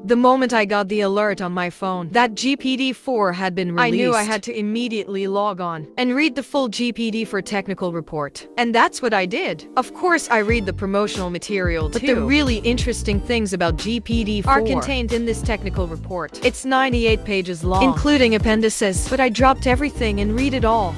The moment I got the alert on my phone that GPT-4 had been released, I knew I had to immediately log on and read the full GPT-4 technical report. And that's what I did. Of course, I read the promotional material too. But the really interesting things about GPT-4 are contained in this technical report. It's 98 pages long, including appendices, but I dropped everything and read it all.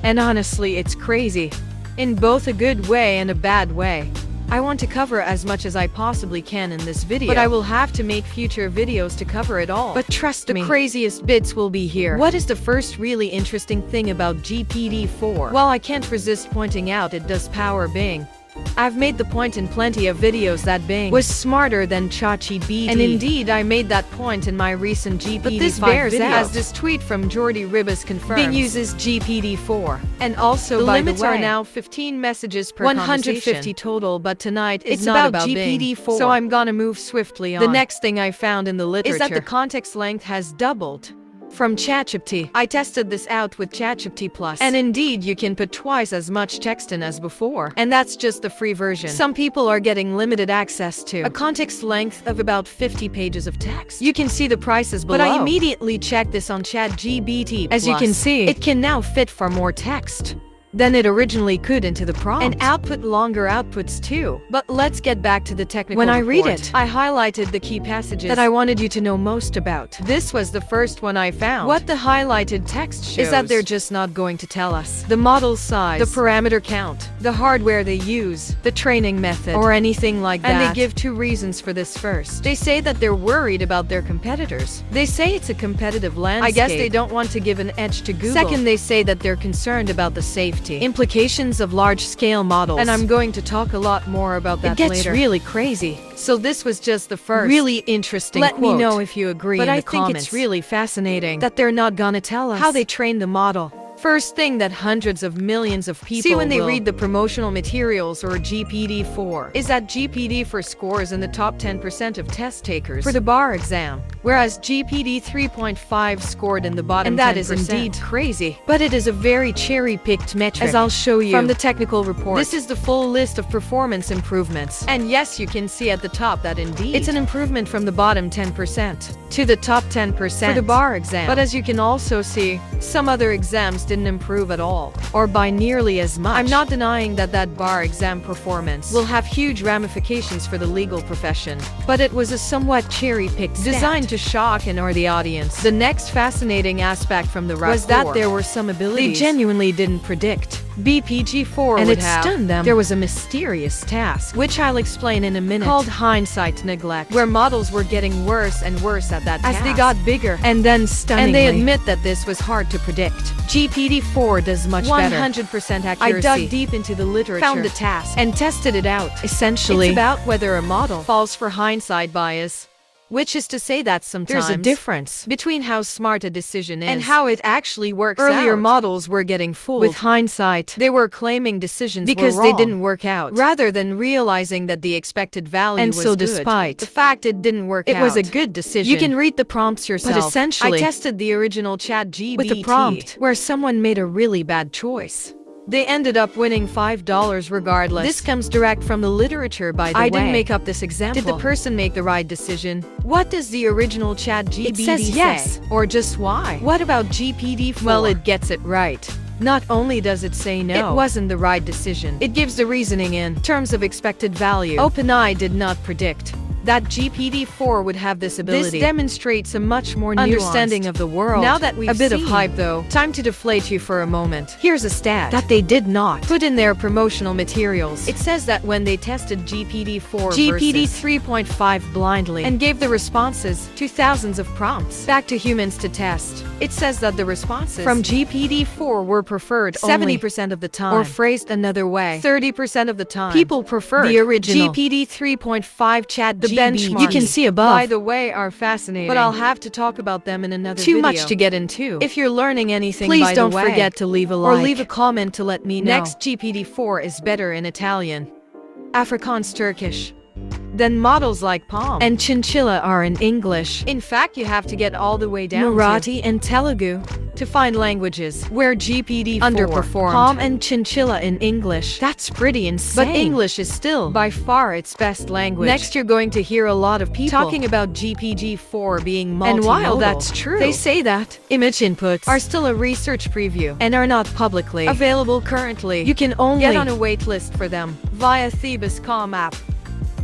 And honestly, it's crazy. In both a good way and a bad way. I want to cover as much as I possibly can in this video, but I will have to make future videos to cover it all. But trust me, the craziest bits will be here. What is the first really interesting thing about GPT-4? Well, I can't resist pointing out it does power Bing. I've made the point in plenty of videos that Bing was smarter than ChatGPT. And indeed, I made that point in my recent GPT-5 video. But this bears out, as this tweet from Jordi Ribas confirms. Bing uses GPT-4. And also, the limits are now 15 messages per 150 total, but tonight it's not about GPT-4. So I'm gonna move swiftly on. The next thing I found in the literature is that the context length has doubled. From ChatGPT. I tested this out with ChatGPT Plus. And indeed, you can put twice as much text in as before. And that's just the free version. Some people are getting limited access to a context length of about 50 pages of text. You can see the prices below. But I immediately checked this on ChatGPT Plus. As you can see, it can now fit far more text than it originally could into the prompt. And output longer outputs too. But let's get back to the technical report. When I read it, I highlighted the key passages that I wanted you to know most about. This was the first one I found. What the highlighted text shows is that they're just not going to tell us the model size, the parameter count, the hardware they use, the training method, or anything like that. And they give two reasons for this. First, they say that they're worried about their competitors. They say it's a competitive landscape. I guess they don't want to give an edge to Google. Second, they say that they're concerned about the safety implications of large-scale models. And I'm going to talk a lot more about that later. It gets really crazy. So this was just the first really interesting quote. Let me know if you agree in the comments. But I think it's really fascinating that they're not gonna tell us how they trained the model. First thing that hundreds of millions of people see when they read the promotional materials or GPT-4 is that GPT-4 scores in the top 10% of test takers for the bar exam, whereas GPT 3.5 scored in the bottom 10%. And that is indeed crazy. But it is a very cherry-picked metric, as I'll show you from the technical report. This is the full list of performance improvements. And yes, you can see at the top that indeed it's an improvement from the bottom 10% to the top 10% for the bar exam. But as you can also see, some other exams didn't improve at all, or by nearly as much. I'm not denying that that bar exam performance will have huge ramifications for the legal profession, but it was a somewhat cherry-picked designed to shock and or the audience. The next fascinating aspect from the report was that there were some abilities they genuinely didn't predict GPT-4 and would have. And it stunned them. There was a mysterious task, which I'll explain in a minute, called hindsight neglect, where models were getting worse and worse at that task as they got bigger, and then stunningly, and they admit that this was hard to predict. GPT-4 does much better. 100% accuracy. I dug deep into the literature, found the task, and tested it out. Essentially, it's about whether a model falls for hindsight bias. Which is to say that sometimes there's a difference between how smart a decision is and how it actually works out. Earlier models were getting fooled with hindsight. They were claiming decisions because were wrong, they didn't work out, rather than realizing that the expected value was good. And so despite the fact it didn't work out, it was a good decision. You can read the prompts yourself. But essentially, I tested the original ChatGPT with a prompt where someone made a really bad choice. They ended up winning $5 regardless. This comes direct from the literature, by the way. I didn't make up this example. Did the person make the right decision? What does the original ChatGPT say? It says yes, or just why? What about GPT-4? Well, it gets it right. Not only does it say no, it wasn't the right decision. It gives the reasoning in terms of expected value. OpenAI did not predict that GPT-4 would have this ability. This demonstrates a much more understanding of the world. Now that we've a bit of hype though, time to deflate you for a moment. Here's a stat that they did not put in their promotional materials. It says that when they tested GPT-4 GPT 3.5 blindly and gave the responses to thousands of prompts back to humans to test, it says that the responses from GPT-4 were preferred 70% of the time, or phrased another way, 30% of the time. People preferred the original GPT 3.5 chat. The benchmarks you can see above, by the way, are fascinating, but I'll have to talk about them in another video. Too much to get into. If you're learning anything, please don't forget to leave a like or leave a comment to let me know. Next, GPT-4 is better in Italian, Afrikaans, Turkish, Then models like Palm and Chinchilla are in English. In fact, you have to get all the way down Marathi and Telugu to find languages where GPT-4 underperformed Palm and Chinchilla in English. That's pretty insane. But English is still by far its best language. Next, you're going to hear a lot of people talking about GPT-4 being multimodal. And while that's true, they say that image inputs are still a research preview and are not publicly available currently. You can only get on a wait list for them via Thebus.com app.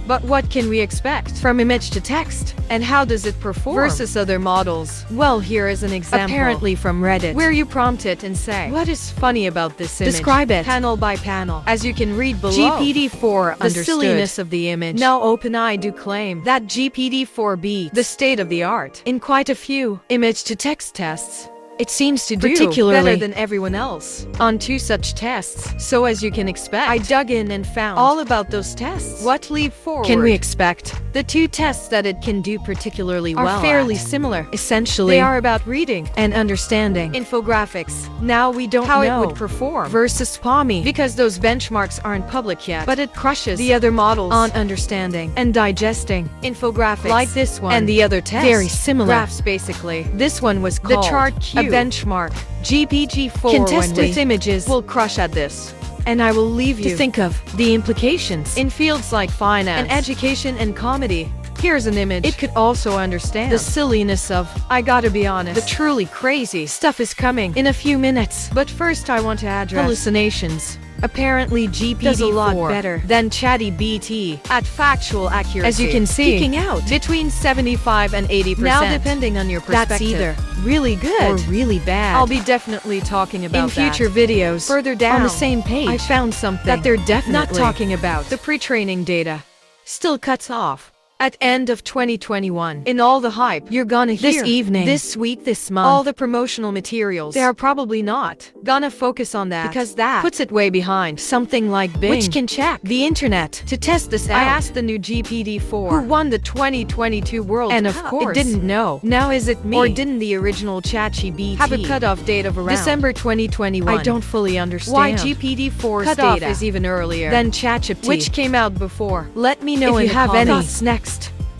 But what can we expect from image to text? And how does it perform versus other models? Well, here is an example, apparently from Reddit, where you prompt it and say, what is funny about this image? Describe it panel by panel. As you can read below, GPT-4 understood the silliness of the image. Now OpenAI do claim that GPT-4 beats the state of the art in quite a few image-to-text tests. It seems to do particularly better than everyone else on 2 such tests. So as you can expect, I dug in and found all about those tests. What leap forward can we expect? The 2 tests that it can do particularly well are fairly similar. Essentially, they are about reading and understanding infographics. Now we don't know how it would perform versus Palmy because those benchmarks aren't public yet, but it crushes the other models on understanding and digesting infographics like this one and the other test. Very similar graphs basically. This one was called the chart Q. A benchmark. GPT-4 can test with images will crush at this. And I will leave you to think of the implications in fields like finance and education and comedy. Here's an image. It could also understand the silliness of, I gotta be honest, the truly crazy stuff is coming in a few minutes. But first I want to address hallucinations. Apparently GPT-4 does a lot better than ChatGPT at factual accuracy. As you can see, peaking out between 75 and 80%. Now depending on your perspective, that's either really good or really bad. I'll be definitely talking about in future videos. Further down on the same page, I found something that they're definitely not talking about. The pre-training data still cuts off at end of 2021. In all the hype you're gonna hear this evening, this week, this month, all the promotional materials, they are probably not gonna focus on that because that puts it way behind something like Bing, which can check the internet to test this out. I asked the new GPT-4 who won the 2022 World Cup, and of course it didn't know. Now is it me or didn't the original ChatGPT have a cutoff date of around December 2021? I don't fully understand why GPT-4's cutoff is even earlier than ChatGPT, which came out before. Let me know if you have any thoughts. Next,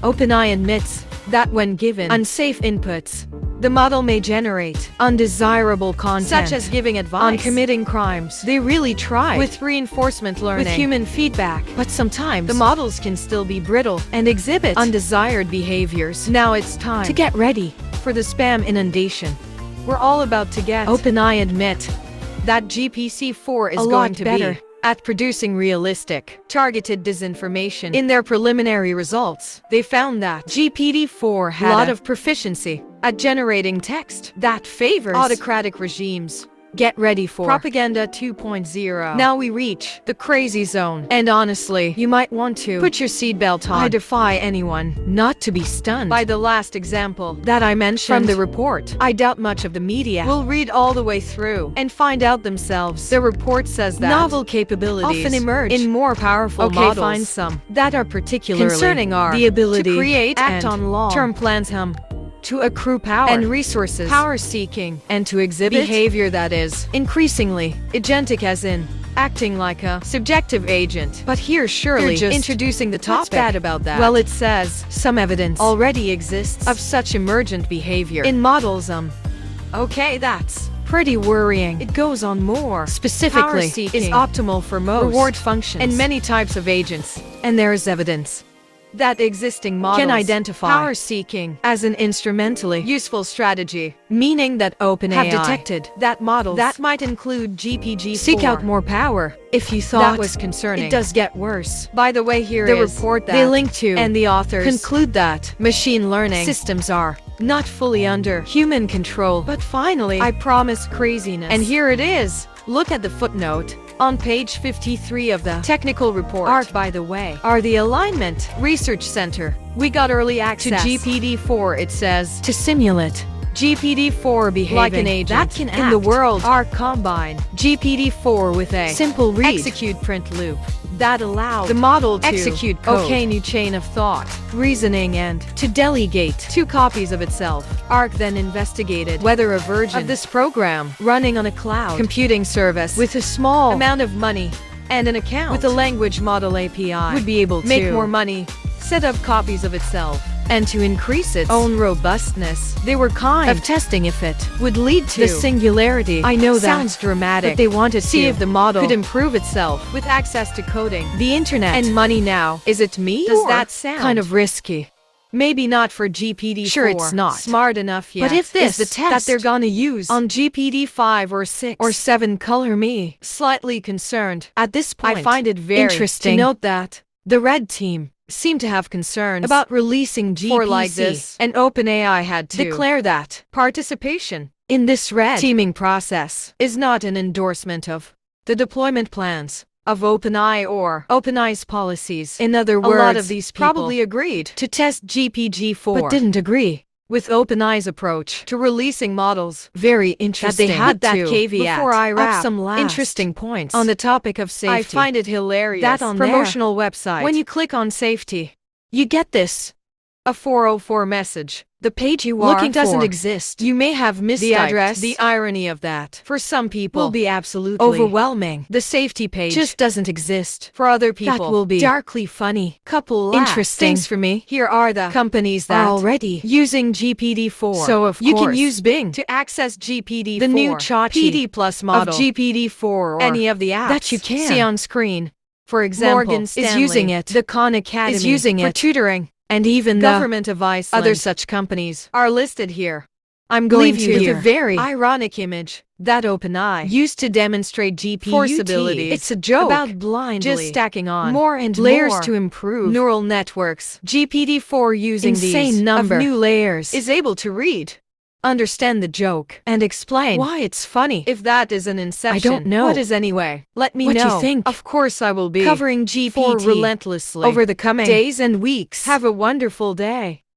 OpenAI admits that when given unsafe inputs, the model may generate undesirable content, such as giving advice on committing crimes. They really try with reinforcement learning, with human feedback, but sometimes the models can still be brittle and exhibit undesired behaviors. Now it's time to get ready for the spam inundation we're all about to get. OpenAI admit that GPT-4 is going to be at producing realistic, targeted disinformation. In their preliminary results, they found that GPT-4 had a lot of proficiency at generating text that favors autocratic regimes. Get ready for Propaganda 2.0. Now we reach the crazy zone. And honestly, you might want to put your seatbelt on. I defy anyone not to be stunned by the last example that I mentioned from the report. I doubt much of the media will read all the way through and find out themselves. The report says that novel capabilities often emerge in more powerful models. Find some that are particularly concerning are the ability to create act on long-term plans, to accrue power and resources, power seeking, and to exhibit behavior that is increasingly agentic, as in acting like a subjective agent. But here surely just introducing the topic. What's bad about that? Well, it says some evidence already exists of such emergent behavior in models. Okay, that's pretty worrying. It goes on more. Specifically, is optimal for most reward functions and many types of agents. And there is evidence that existing models can identify power seeking as an instrumentally useful strategy, meaning that OpenAI have detected that models that might include GPT-4 seek out more power. If you thought that was concerning, it does get worse. By the way, here is the report that they link to, and the authors conclude that machine learning systems are not fully under human control. But finally, I promise craziness. And here it is. Look at the footnote on page 53 of the technical report. ARC, by the way, are the Alignment Research Center. We got early access to GPT-4, it says, to simulate GPT-4 behaving like an agent that can act in the world. ARC combine GPT-4 with a simple read execute print loop that allowed the model to execute code, new chain of thought, reasoning, and to delegate 2 copies of itself. ARC then investigated whether a version of this program running on a cloud computing service with a small amount of money and an account with the language model API would be able to make more money, set up copies of itself, and to increase its own robustness. They were kind of testing if it would lead to the singularity. I know that sounds dramatic, but they wanted to see if the model could improve itself with access to coding, the internet, and money now. Is it me? Does that sound kind of risky? Maybe not for GPT-4. Sure, it's not smart enough yet. But if this is the test that they're gonna use on GPT-5 or 6 or 7, color me slightly concerned. At this point, I find it very interesting to note that the red team seem to have concerns about releasing GPT-4 like this, and OpenAI had to declare that participation in this red teaming process is not an endorsement of the deployment plans of OpenAI or OpenAI's policies. In other words, a lot of these people probably agreed to test GPT-4 but didn't agree with OpenAI's approach to releasing models. Very interesting that they had that caveat. Before I wrap up some last interesting points on the topic of safety, I find it hilarious that on promotional website, when you click on safety, you get this, a 404 message. The page you are looking doesn't exist. You may have mistyped the address. The irony of that, for some people, will be absolutely overwhelming. The safety page just doesn't exist. For other people, that will be darkly funny. Couple interesting things for me. Here are the companies that are already using GPT-4. So of course, you can use Bing to access GPT-4, the new PD Plus model of GPT-4, or any of the apps that you can see on screen. For example, Morgan Stanley is using it. The Khan Academy is using it for tutoring. And even the government of Iceland, other such companies, are listed here. I'm going to leave you with a very ironic image that OpenAI used to demonstrate GPT-4's abilities. It's a joke about blindly just stacking on more and layers more to improve neural networks. GPT-4 using insane these number of new layers is able to read, understand the joke, and explain why it's funny. If that is an inception, I don't know what is anyway. Let me know what you think. Of course I will be covering GPT relentlessly over the coming days and weeks. Have a wonderful day.